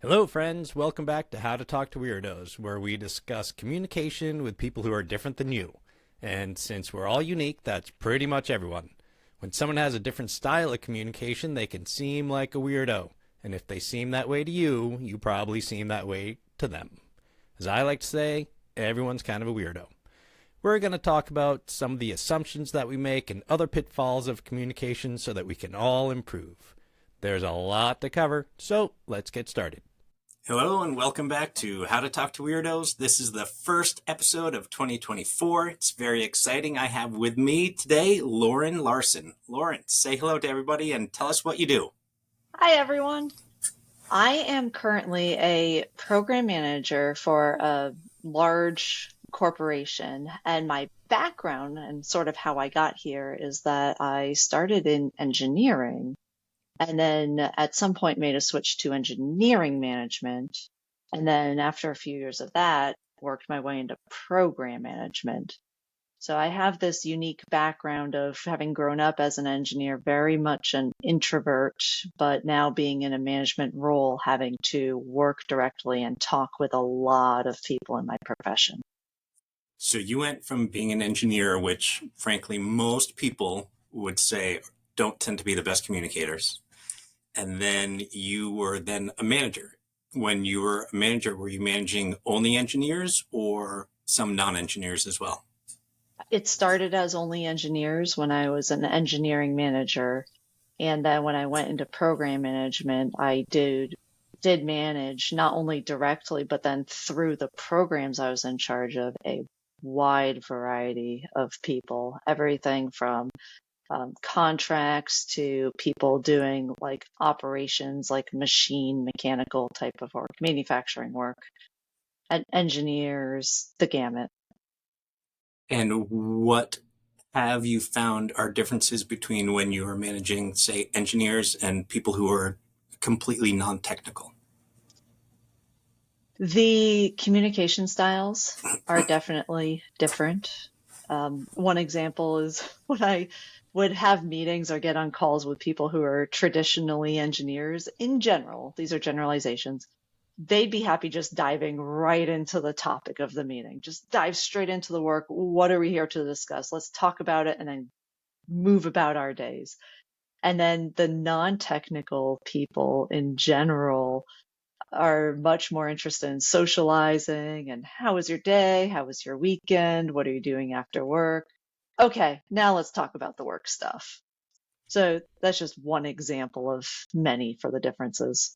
Hello, friends. Welcome back to How to Talk to Weirdos, where we discuss communication with people who are different than you. And since we're all unique, that's pretty much everyone. When someone has a different style of communication, they can seem like a weirdo. And if they seem that way to you, you probably seem that way to them. As I like to say, everyone's kind of a weirdo. We're going to talk about some of the assumptions that we make and other pitfalls of communication so that we can all improve. There's a lot to cover, so let's get started. Hello and welcome back to How to Talk to Weirdos. This is the first episode of 2024. It's very exciting. I have with me today Lauren Larson. Lauren, say hello to everybody and tell us what you do. Hi, everyone. I am currently a program manager for a large corporation, and my background and sort of how I got here is that I started in engineering and then at some point made a switch to engineering management. And then after a few years of that, worked my way into program management. So I have this unique background of having grown up as an engineer, very much an introvert, but now being in a management role, having to work directly and talk with a lot of people in my profession. So you went from being an engineer, which frankly most people would say don't tend to be the best communicators, and then you were then a manager. When you were a manager, were you managing only engineers or some non-engineers as well? It started as only engineers when I was an engineering manager. And then when I went into program management, I did manage not only directly, but then through the programs I was in charge of a wide variety of people, everything from contracts to people doing like operations, like mechanical type of work, manufacturing work, and engineers, the gamut. And what have you found are differences between when you are managing, say, engineers and people who are completely non-technical? The communication styles are definitely different. One example is when I would have meetings or get on calls with people who are traditionally engineers in general, these are generalizations, they'd be happy just diving right into the topic of the meeting. Just dive straight into the work. What are we here to discuss? Let's talk about it and then move about our days. And then the non-technical people in general are much more interested in socializing and how was your day? How was your weekend? What are you doing after work? Okay, now let's talk about the work stuff. So that's just one example of many for the differences.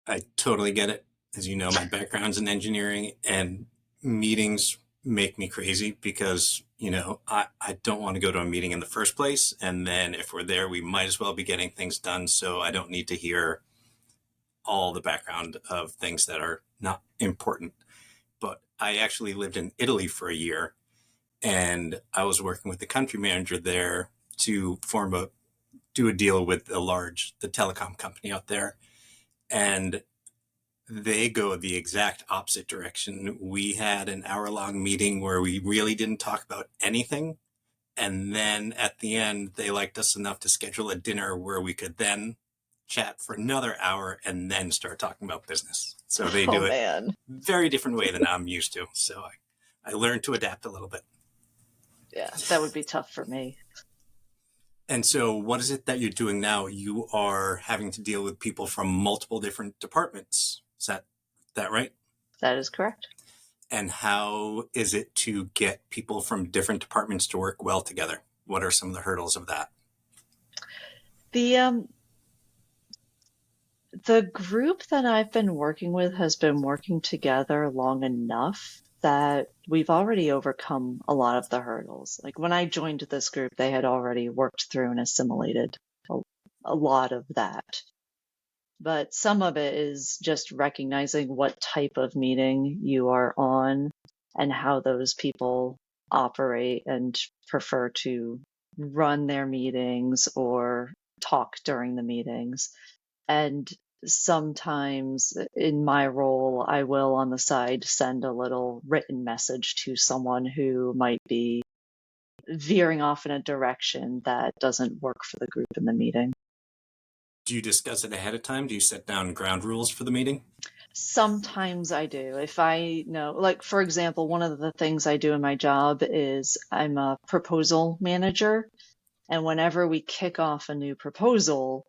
I totally get it. As you know, my background's in engineering, and meetings make me crazy because, I don't want to go to a meeting in the first place. And then if we're there, we might as well be getting things done. So I don't need to hear all the background of things that are not important. But I actually lived in Italy for a year, and I was working with the country manager there to do a deal with the telecom company out there. And they go the exact opposite direction. We had an hour-long meeting where we really didn't talk about anything. And then at the end, they liked us enough to schedule a dinner where we could then chat for another hour and then start talking about business. So they do it very different way than I'm used to. So I learned to adapt a little bit. Yeah, that would be tough for me. And so what is it that you're doing now? You are having to deal with people from multiple different departments. Is that right? That is correct. And how is it to get people from different departments to work well together? What are some of the hurdles of that? The group that I've been working with has been working together long enough that we've already overcome a lot of the hurdles. Like when I joined this group, they had already worked through and assimilated a lot of that. But some of it is just recognizing what type of meeting you are on and how those people operate and prefer to run their meetings or talk during the meetings. And sometimes in my role, I will on the side send a little written message to someone who might be veering off in a direction that doesn't work for the group in the meeting. Do you discuss it ahead of time? Do you set down ground rules for the meeting? Sometimes I do. If I know, like, for example, one of the things I do in my job is I'm a proposal manager. And whenever we kick off a new proposal,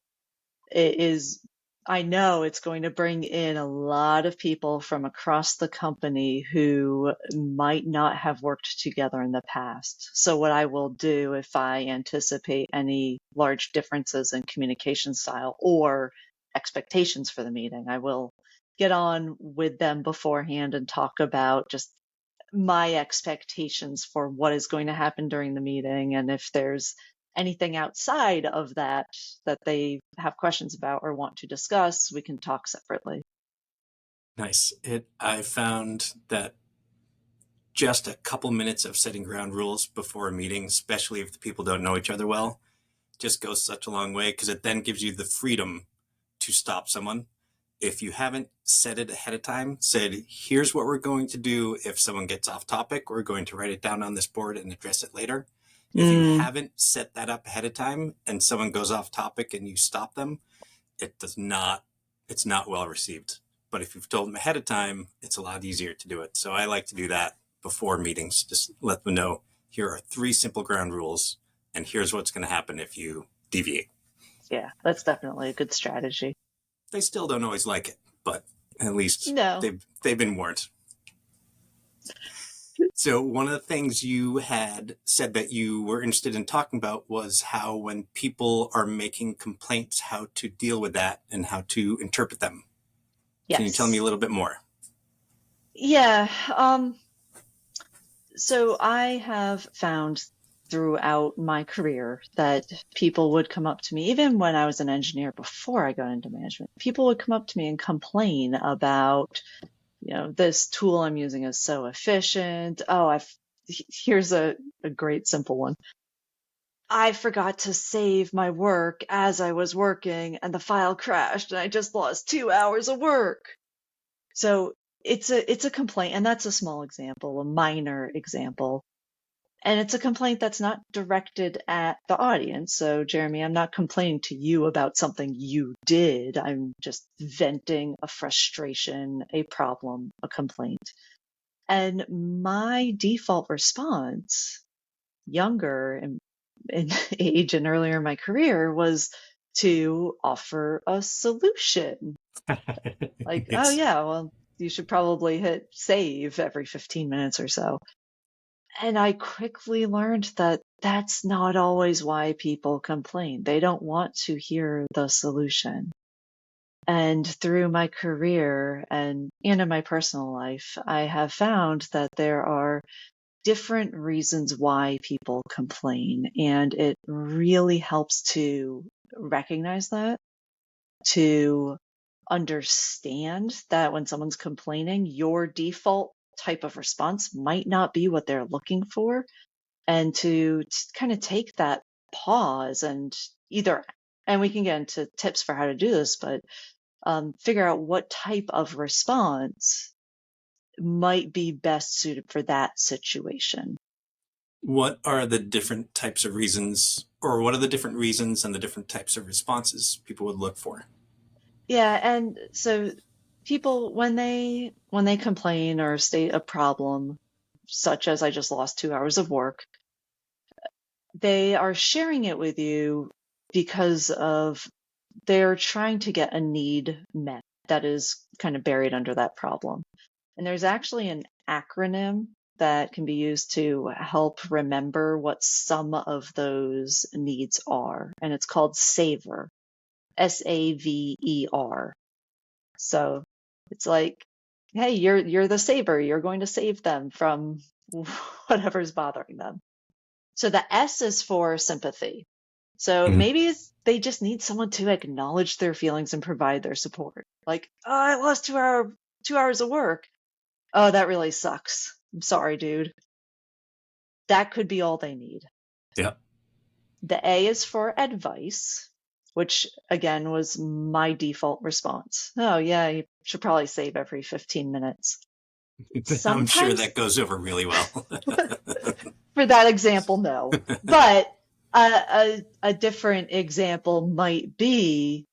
it is, I know it's going to bring in a lot of people from across the company who might not have worked together in the past. So what I will do if I anticipate any large differences in communication style or expectations for the meeting, I will get on with them beforehand and talk about just my expectations for what is going to happen during the meeting. And if there's anything outside of that that they have questions about or want to discuss, we can talk separately. Nice. I found that just a couple minutes of setting ground rules before a meeting, especially if the people don't know each other well, just goes such a long way because it then gives you the freedom to stop someone. If you haven't said it ahead of time, said, here's what we're going to do if someone gets off topic, we're going to write it down on this board and address it later. If you haven't set that up ahead of time and someone goes off topic and you stop them, it's not well received. But if you've told them ahead of time, it's a lot easier to do it. So I like to do that before meetings. Just let them know, here are 3 simple ground rules, and here's what's going to happen if you deviate. Yeah, that's definitely a good strategy. They still don't always like it, but at least No. they've been warned. So one of the things you had said that you were interested in talking about was how when people are making complaints, how to deal with that and how to interpret them. Yes. Can you tell me a little bit more? Yeah. So I have found throughout my career that people would come up to me, even when I was an engineer before I got into management, people would come up to me and complain about, this tool I'm using is so efficient. Oh, here's a great simple one. I forgot to save my work as I was working and the file crashed and I just lost 2 hours of work. So it's a complaint, and that's a small example, a minor example. And it's a complaint that's not directed at the audience. So, Jeremy, I'm not complaining to you about something you did. I'm just venting a frustration, a problem, a complaint. And my default response, younger in age and earlier in my career, was to offer a solution. Like, oh yeah, well, you should probably hit save every 15 minutes or so. And I quickly learned that that's not always why people complain. They don't want to hear the solution. And through my career and in my personal life, I have found that there are different reasons why people complain. And it really helps to recognize that, to understand that when someone's complaining, your default type of response might not be what they're looking for, and to kind of take that pause and and we can get into tips for how to do this, but figure out what type of response might be best suited for that situation. What are the different types of reasons, or what are the different reasons and the different types of responses people would look for? Yeah, and so people, when they complain or state a problem, such as I just lost 2 hours of work, they are sharing it with you because of they're trying to get a need met that is kind of buried under that problem. And there's actually an acronym that can be used to help remember what some of those needs are. And it's called SAVER, SAVER. So it's like, hey, you're the saver. You're going to save them from whatever's bothering them. So the S is for sympathy. So maybe they just need someone to acknowledge their feelings and provide their support. Like, oh, I lost 2 hours of work. Oh, that really sucks. I'm sorry, dude. That could be all they need. Yeah. The A is for advice, which again was my default response. Oh yeah, you should probably save every 15 minutes. I'm sure that goes over really well. For that example, no. But a different example might be,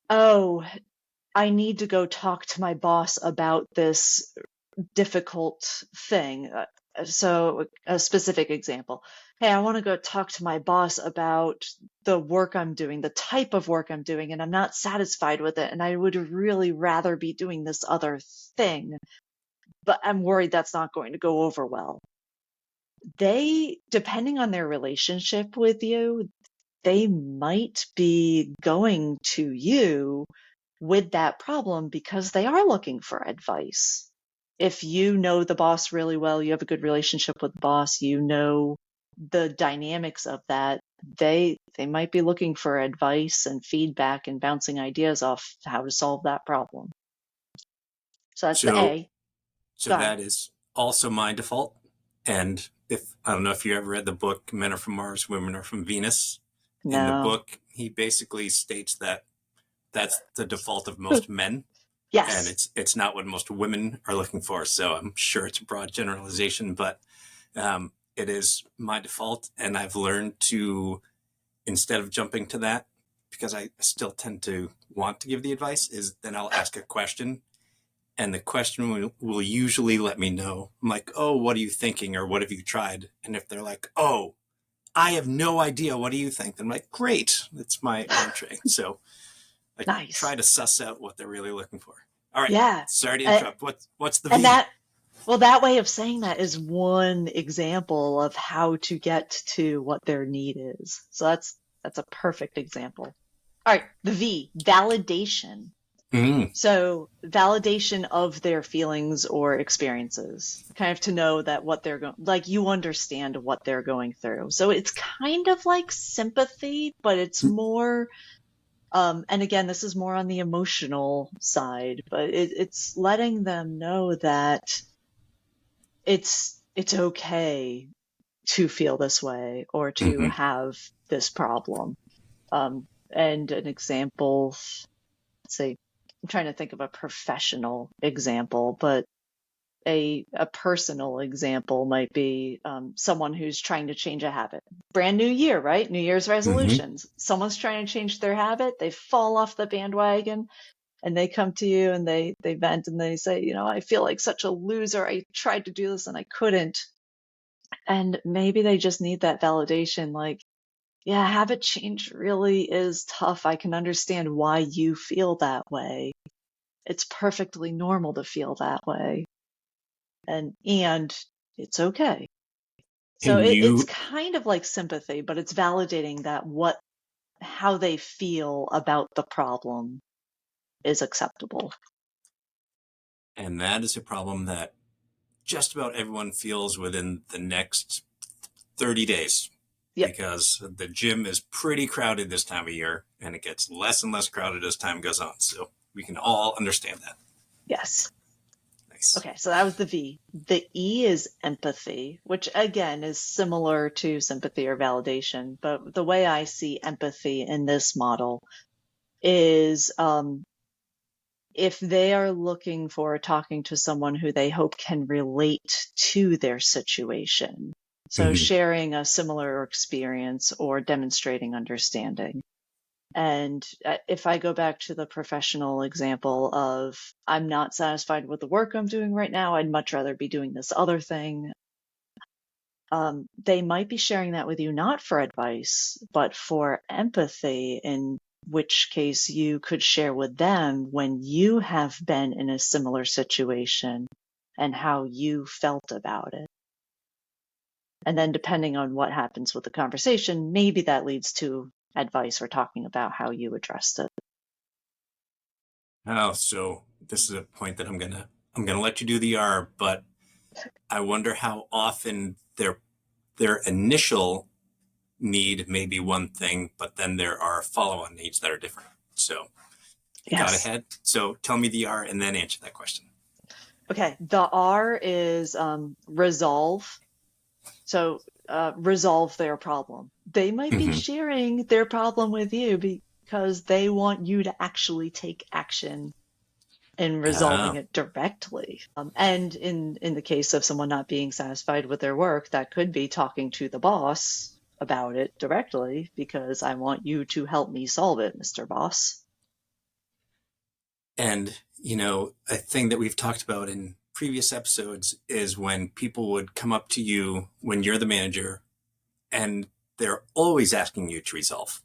oh, I need to go talk to my boss about this difficult thing. So a specific example. Hey, I want to go talk to my boss about the work I'm doing, the type of work I'm doing, and I'm not satisfied with it. And I would really rather be doing this other thing, but I'm worried that's not going to go over well. They, depending on their relationship with you, they might be going to you with that problem because they are looking for advice. If you know the boss really well, you have a good relationship with the boss, you know the dynamics of that, they might be looking for advice and feedback and bouncing ideas off how to solve that problem. So that's the So, A. so Go ahead. that is also my default. And if I don't know if you ever read the book Men Are From Mars, Women Are From Venus. In the No. book, he basically states that that's the default of most men, and Yes. it's not what most women are looking for. So I'm sure it's a broad generalization, but it is my default, and I've learned to, instead of jumping to that, because I still tend to want to give the advice, is then I'll ask a question, and the question will usually let me know. I'm like, oh, what are you thinking, or what have you tried? And if they're like, oh, I have no idea, what do you think? Then I'm like, great, that's my entree. So I try Nice. to suss out what they're really looking for. All right, Yeah. sorry to Uh, interrupt. What's the and V? that way of saying that is one example of how to get to what their need is. So that's a perfect example. All right, the V, validation. Mm, So validation of their feelings or experiences, kind of to know that what they're going, like you understand what they're going through. So it's kind of like sympathy, but it's more, and again, this is more on the emotional side, but it's letting them know that it's okay to feel this way or to mm-hmm, have this problem. And an example, let's see, I'm trying to think of a professional example, but a personal example might be someone who's trying to change a habit. Brand new year, right? New Year's mm-hmm. resolutions. Someone's trying to change their habit. They fall off the bandwagon and they come to you and they vent and they say, I feel like such a loser. I tried to do this and I couldn't. And maybe they just need that validation. Like, yeah, habit change really is tough. I can understand why you feel that way. It's perfectly normal to feel that way. And it's okay. So And it's you, kind of like sympathy, but it's validating that how they feel about the problem is acceptable. and that is a problem that just about everyone feels within the next 30 days, Yep. because the gym is pretty crowded this time of year, and it gets less and less crowded as time goes on. So we can all understand that. Yes. Nice. Okay, so that was the V. The E is empathy, which again is similar to sympathy or validation. But the way I see empathy in this model is if they are looking for talking to someone who they hope can relate to their situation. So Mm-hmm. sharing a similar experience or demonstrating understanding. And if I go back to the professional example of I'm not satisfied with the work I'm doing right now, I'd much rather be doing this other thing. They might be sharing that with you not for advice, but for empathy, in which case you could share with them when you have been in a similar situation and how you felt about it. And then depending on what happens with the conversation, maybe that leads to advice or talking about how you addressed it. Oh, so this is a point that I'm gonna let you do the R, but I wonder how often their initial need may be one thing, but then there are follow-on needs that are different. So you got Yes. ahead. So tell me the R and then answer that question. Okay. The R is resolve. So resolve their problem. They might be Mm-hmm. sharing their problem with you because they want you to actually take action in resolving Oh, it directly. And in the case of someone not being satisfied with their work, that could be talking to the boss about it directly because I want you to help me solve it, Mr. Boss. And, a thing that we've talked about in previous episodes is when people would come up to you when you're the manager and they're always asking you to resolve.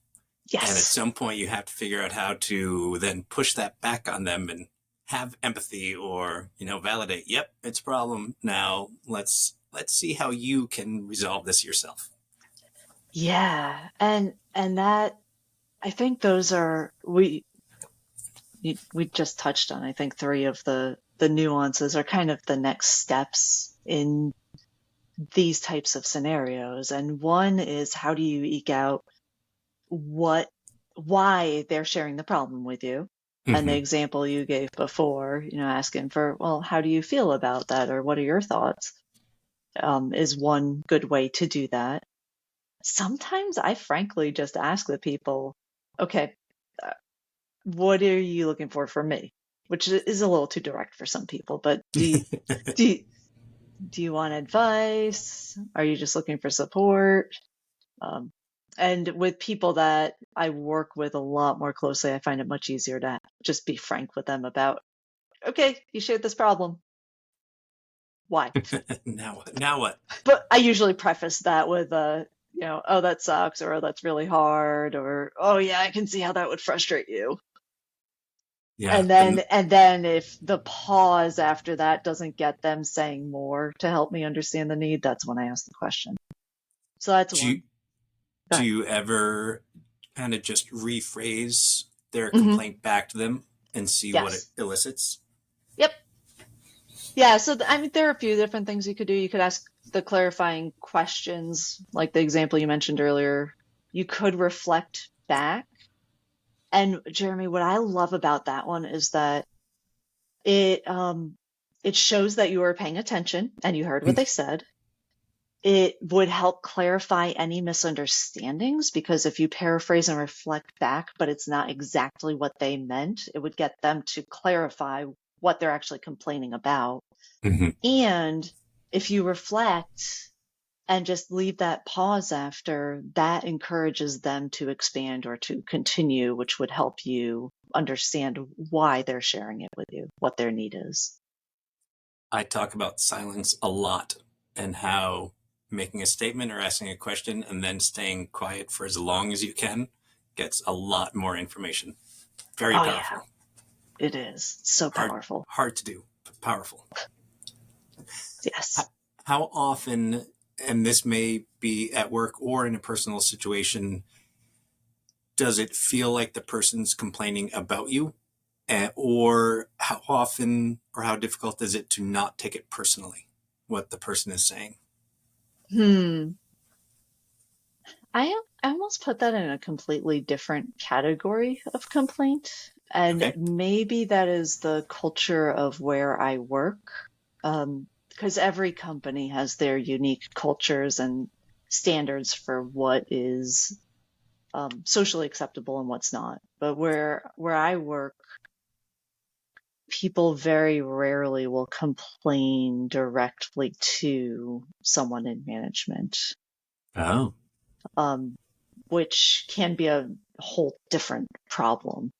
And at Yes. some point you have to figure out how to then push that back on them and have empathy or, validate, yep, it's a problem. Now let's see how you can resolve this yourself. Yeah. And that, I think those are, we just touched on, I think, three of the nuances are kind of the next steps in these types of scenarios. And one is, how do you eke out why they're sharing the problem with you? And the Mm-hmm. example you gave before, asking for, well, how do you feel about that? Or what are your thoughts? Is one good way to do that. Sometimes I frankly just ask the people, okay, what are you looking for from me? Which is a little too direct for some people, but do you, do you want advice? Are you just looking for support? Um, and with people that I work with a lot more closely, I find it much easier to just be frank with them about, okay, you shared this problem. Why? Now what? But I usually preface that with, oh, that sucks, or oh, that's really hard, or oh, yeah, I can see how that would frustrate you. Yeah. And then if the pause after that doesn't get them saying more to help me understand the need, that's when I ask the question. So that's Do you, one. Go do ahead. you ever kind of just rephrase their Mm-hmm. complaint back to them and see what it Yes. elicits? Yep. Yeah. So I mean, there are a few different things you could do. You could ask the clarifying questions, like the example you mentioned earlier. You could reflect back. And Jeremy, what I love about that one is that it it shows that you were paying attention and you heard what they said. It would help clarify any misunderstandings, because if you paraphrase and reflect back, but it's not exactly what they meant, it would get them to clarify what they're actually complaining about. Mm-hmm. And if you reflect and just leave that pause after, that encourages them to expand or to continue, which would help you understand why they're sharing it with you, what their need is. I talk about silence a lot and how making a statement or asking a question and then staying quiet for as long as you can gets a lot more information. Very Oh, yeah, powerful. it is so Hard, powerful. hard to do, but powerful. Yes. How often, and this may be at work or in a personal situation, does it feel like the person's complaining about you? Or how often or how difficult is it to not take it personally, what the person is saying? Hmm. I almost put that in a completely different category of complaint. And Okay. maybe that is the culture of where I work. Because every company has their unique cultures and standards for what is socially acceptable and what's not. But where I work, people very rarely will complain directly to someone in management. Oh. Um, which can be a whole different problem.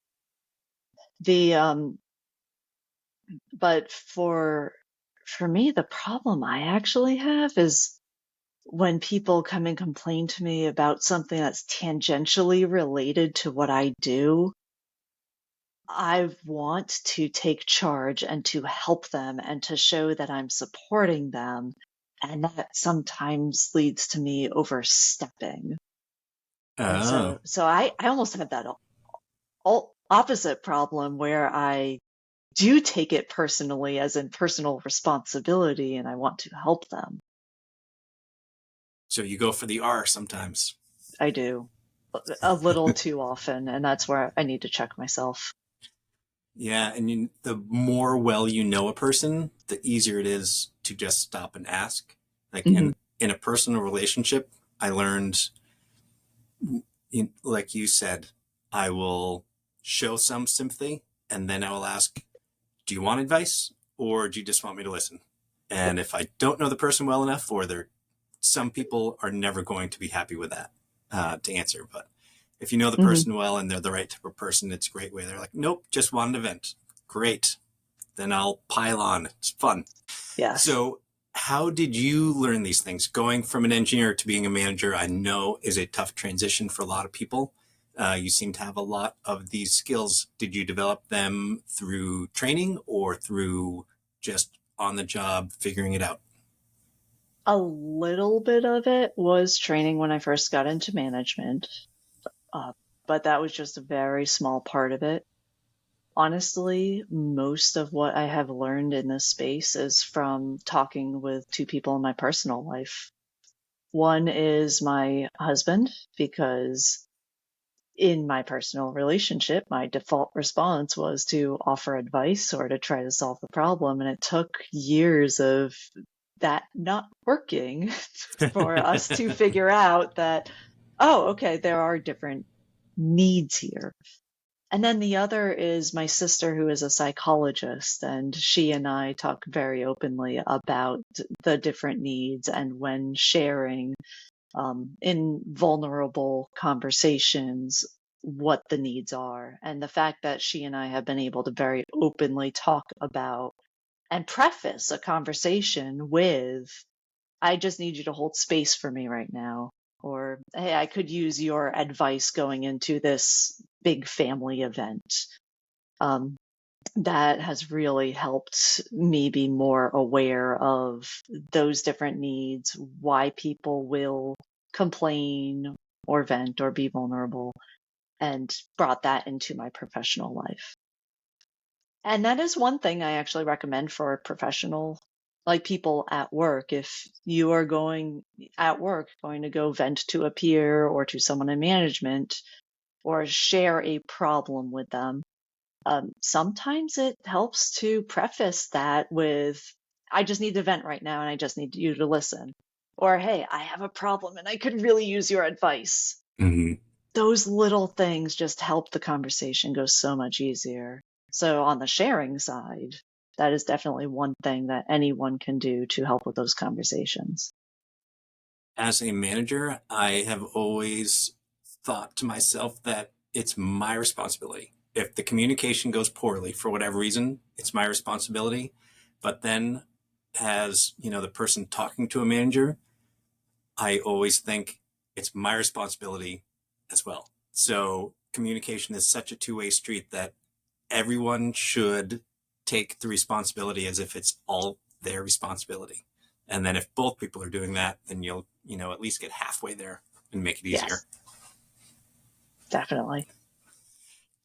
The but for me, the problem I actually have is when people come and complain to me about something that's tangentially related to what I do. I want to take charge and to help them and to show that I'm supporting them. And that sometimes leads to me overstepping. And Oh. so I almost have that opposite problem where I do take it personally, as in personal responsibility, and I want to help them. So you go for the R sometimes. I do a little too often, and that's where I need to check myself. Yeah, and the more well you know a person, the easier it is to just stop and ask. Like Hmm. in a personal relationship, I learned, like you said, I will show some sympathy, and then I will ask, "Do you want advice, or do you just want me to listen?" Yep. And if I don't know the person well enough, or some people are never going to be happy with that to answer, but if you know the Hmm. person well and they're the right type of person, it's a great way. They're like, "Nope, just wanted to vent." great. Then I'll pile on. It's fun. Yes. So how did you learn these things? Going from an engineer to being a manager, I know is a tough transition for a lot of people. You seem to have a lot of these skills. Did you develop them through training or through just on the job figuring it out? A little bit of it was training when I first got into management, but that was just a very small part of it. Honestly, most of what I have learned in this space is from talking with two people in my personal life. One is my husband, because in my personal relationship, my default response was to offer advice or to try to solve the problem. And it took years of that not working for us to figure out that, oh, okay, there are different needs here. And then the other is my sister, who is a psychologist, and she and I talk very openly about the different needs and when sharing in vulnerable conversations what the needs are. And the fact that she and I have been able to very openly talk about and preface a conversation with, I just need you to hold space for me right now. Or, hey, I could use your advice going into this big family event. Um, that has really helped me be more aware of those different needs, why people will complain or vent or be vulnerable, and brought that into my professional life. And that is one thing I actually recommend for professional, like people at work. If you are going to go vent to a peer or to someone in management or share a problem with them, sometimes it helps to preface that with, I just need to vent right now and I just need you to listen. Or, hey, I have a problem and I could really use your advice. Mm-hmm. Those little things just help the conversation go so much easier. So on the sharing side, that is definitely one thing that anyone can do to help with those conversations. As a manager, I have always thought to myself that it's my responsibility. If the communication goes poorly for whatever reason, it's my responsibility. But then as, the person talking to a manager, I always think it's my responsibility as well. So communication is such a two-way street that everyone should take the responsibility as if it's all their responsibility. And then if both people are doing that, then you'll, at least get halfway there and make it easier. Yes, definitely.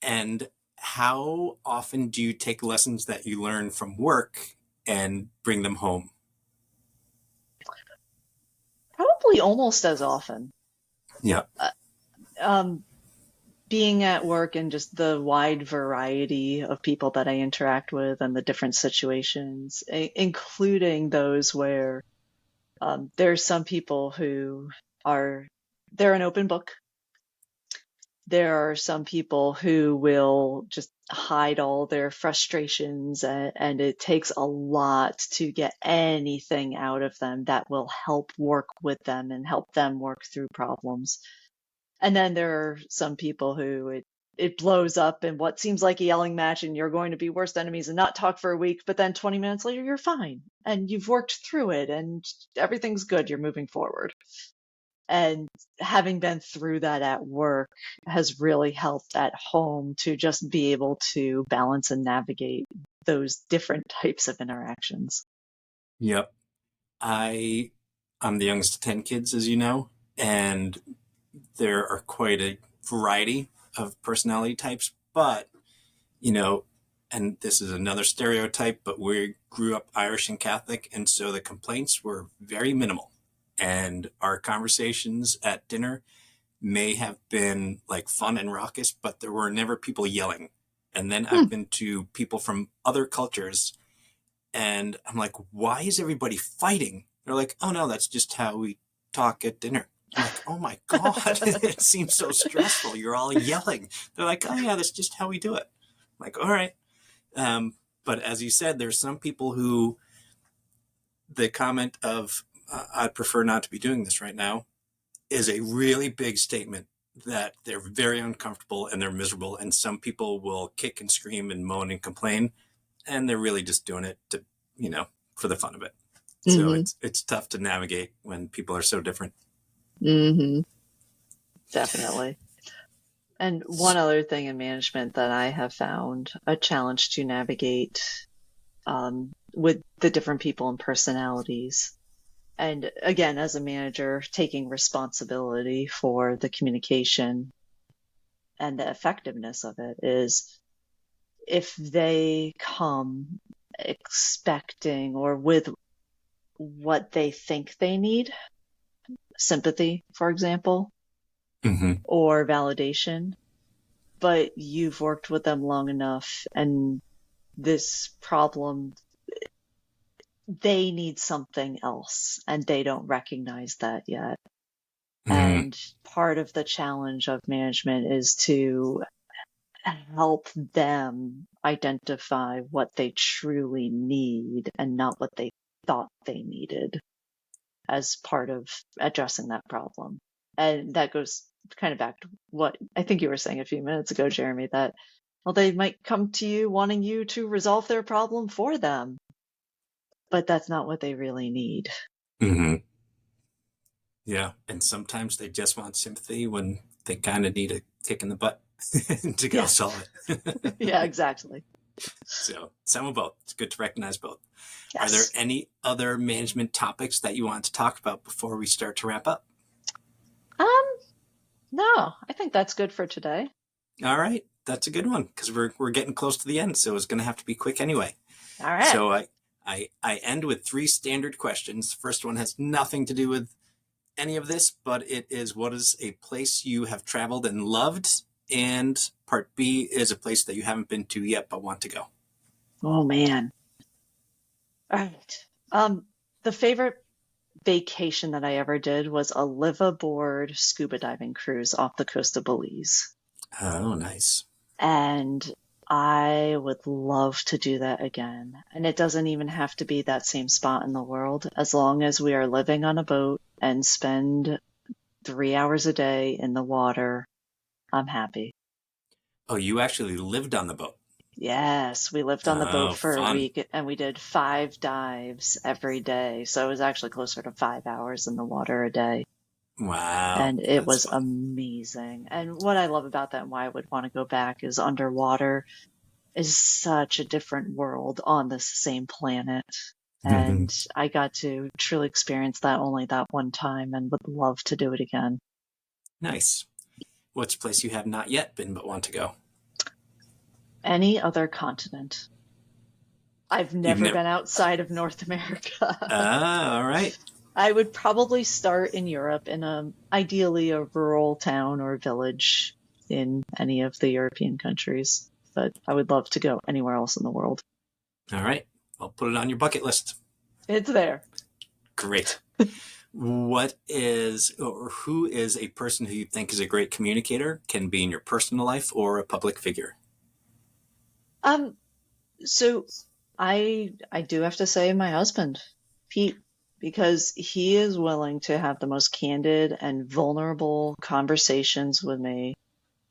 And how often do you take lessons that you learn from work and bring them home? Probably almost as often. Yeah. Being at work and just the wide variety of people that I interact with and the different situations, including those where there's some people who they're an open book. There are some people who will just hide all their frustrations, and it takes a lot to get anything out of them that will help work with them and help them work through problems. And then there are some people who it blows up in what seems like a yelling match, and you're going to be worst enemies and not talk for a week, but then 20 minutes later, you're fine. And you've worked through it and everything's good. You're moving forward. And having been through that at work has really helped at home to just be able to balance and navigate those different types of interactions. Yep. I'm the youngest of 10 kids, as you know, and there are quite a variety of personality types, but, and this is another stereotype, but we grew up Irish and Catholic, and so the complaints were very minimal. And our conversations at dinner may have been like fun and raucous, but there were never people yelling. And then I've been to people from other cultures, and I'm like, why is everybody fighting? They're like, oh no, that's just how we talk at dinner. I'm like, oh my God, it seems so stressful. You're all yelling. They're like, oh yeah, that's just how we do it. I'm like, all right. But as you said, there's some people who the comment of, I'd prefer not to be doing this right now is a really big statement. that they're very uncomfortable and they're miserable. And some people will kick and scream and moan and complain, and they're really just doing it to, for the fun of it. So Mm-hmm. it's tough to navigate when people are so different. Mm-hmm. Definitely. And one other thing in management that I have found a challenge to navigate with the different people and personalities. And again, as a manager, taking responsibility for the communication and the effectiveness of it is if they come expecting or with what they think they need, sympathy, for example, Mm-hmm. or validation, but you've worked with them long enough and this problem, they need something else and they don't recognize that yet. Mm-hmm. And part of the challenge of management is to help them identify what they truly need and not what they thought they needed as part of addressing that problem. And that goes kind of back to what I think you were saying a few minutes ago, Jeremy, that, well, they might come to you wanting you to resolve their problem for them, but that's not what they really need. Mm-hmm. Yeah. And sometimes they just want sympathy when they kind of need a kick in the butt to go Yeah. solve it. Yeah, exactly. So some of both. It's good to recognize both. Are there Yes. any other management topics that you want to talk about before we start to wrap up? Um, no, I think that's good for today. All right. That's a good one because we're getting close to the end, so it's going to have to be quick anyway. All right. So I end with 3 standard questions. The first one has nothing to do with any of this, but it is, what is a place you have traveled and loved? And part B is a place that you haven't been to yet but want to go. Oh man. All right. The favorite vacation that I ever did was a live aboard scuba diving cruise off the coast of Belize. Oh, nice. And I would love to do that again. And it doesn't even have to be that same spot in the world. As long as we are living on a boat and spend 3 hours a day in the water, I'm happy. Oh, you actually lived on the boat. Yes, we lived on the boat Oh, for a fun. week and we did 5 dives every day. So it was actually closer to 5 hours in the water a day. Wow, And it that's was fun. amazing. And what I love about that and why I would want to go back is underwater is such a different world on this same planet. And I got to truly experience that only that one time and would love to do it again. Nice. What's a place you have not yet been but want to go? Any other continent. I've You've never never. been outside of North America. Ah, all right. I would probably start in Europe in ideally a rural town or village in any of the European countries, but I would love to go anywhere else in the world. All right. I'll put it on your bucket list. It's there. Great. What is, or who is a person who you think is a great communicator? Can be in your personal life or a public figure. Um, so I do have to say my husband, Pete, because he is willing to have the most candid and vulnerable conversations with me.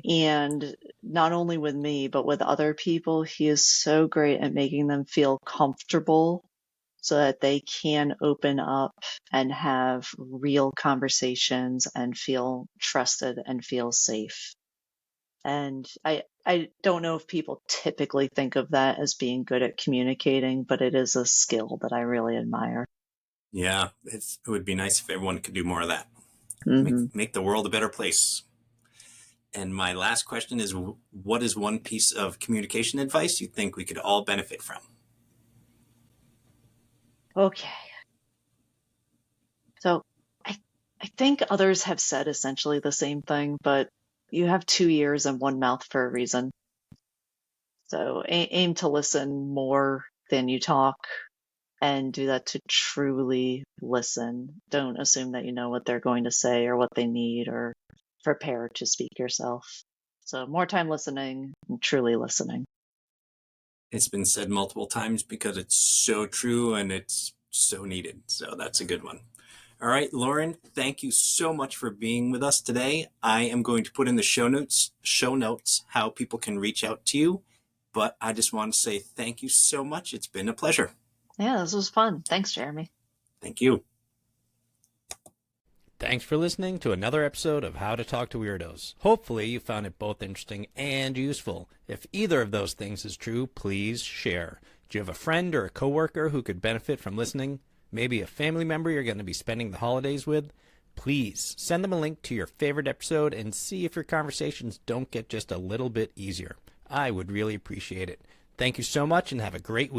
And not only with me, but with other people, he is so great at making them feel comfortable so that they can open up and have real conversations and feel trusted and feel safe. And I don't know if people typically think of that as being good at communicating, but it is a skill that I really admire. Yeah, it would be nice if everyone could do more of that. Hmm. Make the world a better place. And my last question is, what is one piece of communication advice you think we could all benefit from? Okay. So I, I think others have said essentially the same thing, but you have 2 ears and one mouth for a reason. So aim to listen more than you talk and do that to truly listen. Don't assume that you know what they're going to say or what they need or prepare to speak yourself. So more time listening and truly listening. It's been said multiple times because it's so true and it's so needed. So that's a good one. All right, Lauren, thank you so much for being with us today. I am going to put in the show notes how people can reach out to you. But I just want to say thank you so much. It's been a pleasure. Yeah, this was fun. Thanks, Jeremy. Thank you. Thanks for listening to another episode of How to Talk to Weirdos. Hopefully you found it both interesting and useful. If either of those things is true, please share. Do you have a friend or a coworker who could benefit from listening? Maybe a family member you're going to be spending the holidays with? Please send them a link to your favorite episode and see if your conversations don't get just a little bit easier. I would really appreciate it. Thank you so much and have a great week.